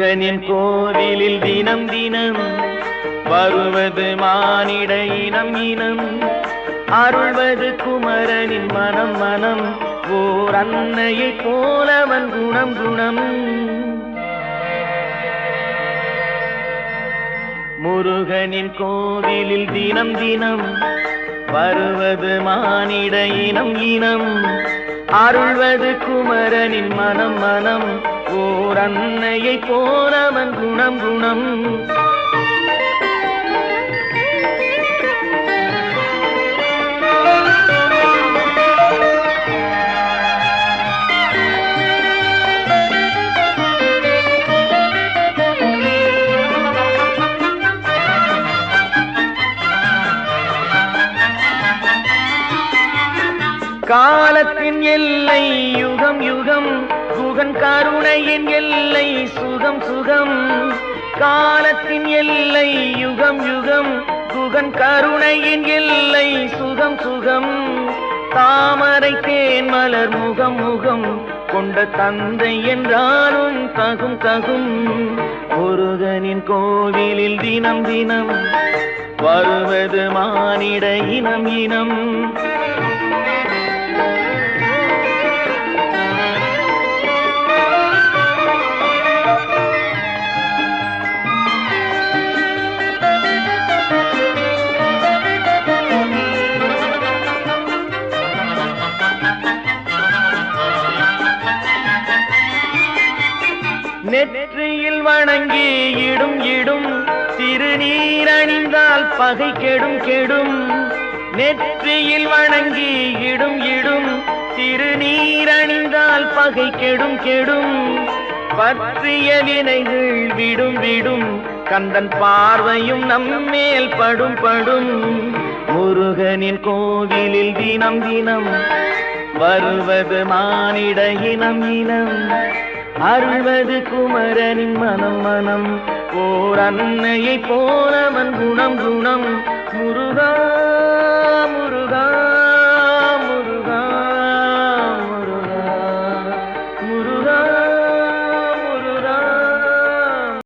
முருகனின் கோவிலில் தினம் தினம் வருவது மானிட இனம் இனம், அருள்வது குமரனின் மனம் மனம், ஓர் அன்னையை போலவன் குணம் குணம். முருகனின் கோவிலில் தினம் தினம் வருவது மானிட இனம் இனம், அருள்வது குமரனின் மனம் மனம், ஓர் அன்னையை போலவன் குணம் குணம். காலத்தின் எல்லை யுகம் யுகம், குகன் கருணையின் எல்லை சுகம் சுகம். காலத்தின் எல்லை யுகம் யுகம், குகன் கருணையின் எல்லை சுகம் சுகம். தாமரை தேன் மலர் முகம் முகம் கொண்ட தந்தை என்றாலும் தகும் தகும். முருகனின் கோவிலில் தினம் தினம் வருவது மானிட இனம் இனம். நெற்றியில் வணங்கி இடும் இடும், திருநீர் அணிந்தால் பகை கெடும் கெடும். நெற்றியில் வணங்கி இடும் இடும், திருநீர் அணிந்தால் பகை கெடும் கெடும். பற்றிய வினைகள் விடும் விடும், கந்தன் பார்வையும் நம்மேல் படும் படும். முருகனின் கோவிலில் தினம் தினம் வருவது மானிட இனம் இனம், அருள்வது குமரனின் மனம் மனம், ஓர் அன்னையை போலவன் குணம் குணம். முருகா முருகா.